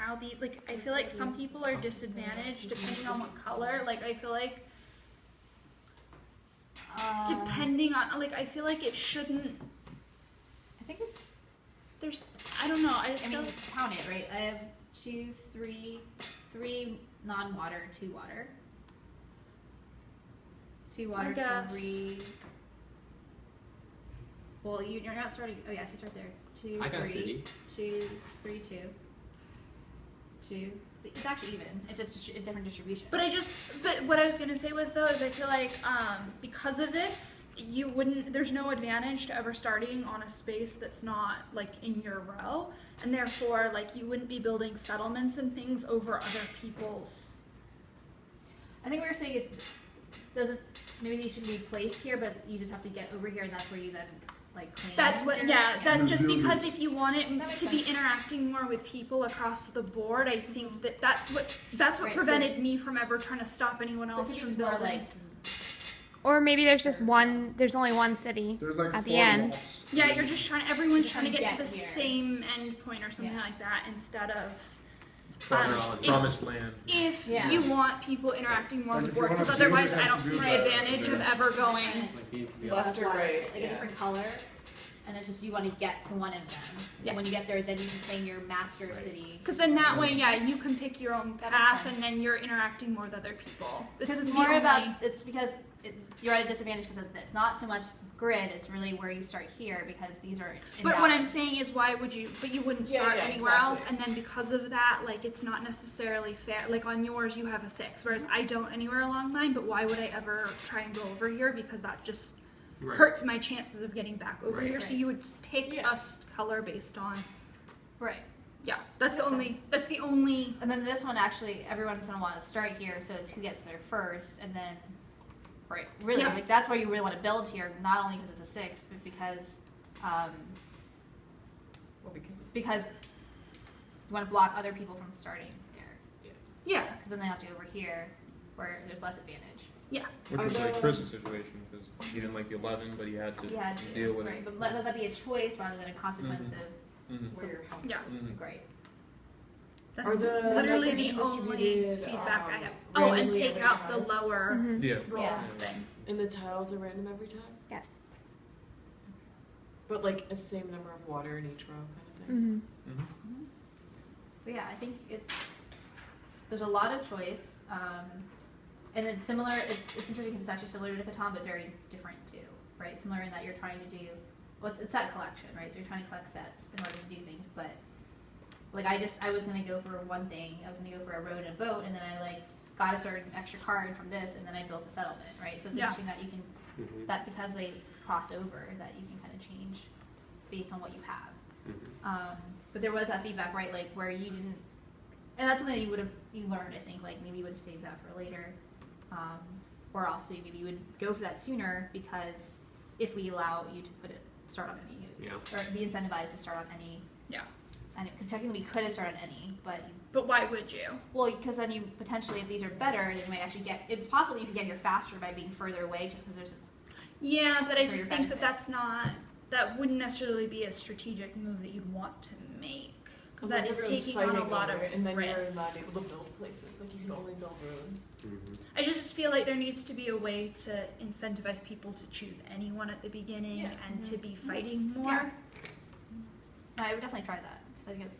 how these, like, I feel like some people are disadvantaged depending on what color. Like, I feel like depending on, like, I feel like it shouldn't. I think it's. There's, I don't know. I mean, feel count it, right? I have three non-water, 2 water. 2 water, I guess. 3. Well, you're not starting. Oh yeah, if you start there, 2, I got 3, city. 2, 3, 2, 2. It's actually even. It's just a different distribution. But what I was gonna say was though, is I feel like because of this, you wouldn't. There's no advantage to ever starting on a space that's not like in your row, and therefore like you wouldn't be building settlements and things over other people's. I think what you're saying is, maybe they should be placed here, but you just have to get over here, and that's where you then like claim. That's what, yeah. That just because if you want it That to makes be sense. interacting more with people across the board, I think that's what Right, prevented me from ever trying to stop anyone else from more building. like. Or maybe there's just one. There's only one city There's like at 4 the end. walls. Yeah, you're just trying. Everyone's Just trying to trying get to to the get here. same end point or something Yeah. like that instead of. Promised land. If Yeah. you want people interacting more Like, with if you board, want because to do it, otherwise you I have don't to see do the that. advantage of Yeah. ever going. Like be Left or right, Like a yeah. different color, and it's just you want to get to one of them. Yeah. And when you get there, then you can claim your master Right. city. Because then that way, yeah, you can pick your own That makes path, sense. and then you're interacting more with other people. This Because is it's the more only- about, it's because you're at a disadvantage because of this. Not so much grid, it's really where you start here because these are But what I'm imbalanced. saying is, why would you? But you wouldn't Yeah, start yeah, anywhere else, exactly. and then because of that, like it's not necessarily fair. Like on yours, you have a 6, whereas I don't anywhere along mine. But why would I ever try and go over here? Because that just right. hurts my chances of getting back over Right. here. So Right. you would pick Yeah. a color based on. Right. Yeah, that's the Makes only. sense. That's the only. And then this one actually, everyone's gonna want to start here, so it's who gets there first, and then, right, really, Yeah. like that's where you really want to build here, not only because it's a 6, but because, Well, because it's because you want to block other people from starting there, Yeah. because then they have to go over here, where there's less advantage. Which Are was like there- Chris's situation because he didn't like the 11, but he had to You had to deal with right, it. but let that be a choice rather than a consequence Mhm. where your house Yeah. is. Mhm. of, right. That's the literally numbers the only distributed, feedback I have. um, Oh, and randomly take every out the time? lower Mhm. Yeah. roll Yeah. things. And the tiles are random every time? Yes. But like a same number of water in each row kind of thing? Mm-hmm. Mhm. But yeah, I think there's a lot of choice, and it's similar. It's interesting because it's actually similar to Catan, but very different too, right? Similar in that you're trying to do it's set collection, right? So you're trying to collect sets in order to do things. But like I was gonna go for one thing. I was gonna go for a road and a boat, and then I like got a certain extra card from this, and then I built a settlement, right? So it's Yeah. interesting that you can Mhm. that because they cross over, that you can kind of change based on what you have. Mhm. But there was that feedback, right? Like where you didn't, and that's something that you learned. I think like maybe you would have saved that for later, or also maybe you would go for that sooner because if we allow you to start on any, Yeah. or be incentivized to start on any, Yeah. and because technically we could have started on any, but But why would you? well, because then you potentially, if these are better, then you might actually get. It's possible you could get here faster by being further away, just because there's. Yeah, but I For just your think benefit. that wouldn't necessarily be a strategic move that you'd want to make. Because that Unless is everyone's taking on a fighting lot over of it, and then you're risk. not able to build places. Like you can only build roads. Mhm. I just feel like there needs to be a way to incentivize people to choose anyone at the beginning Yeah. and to be fighting more. Yeah. No, I would definitely try that because I think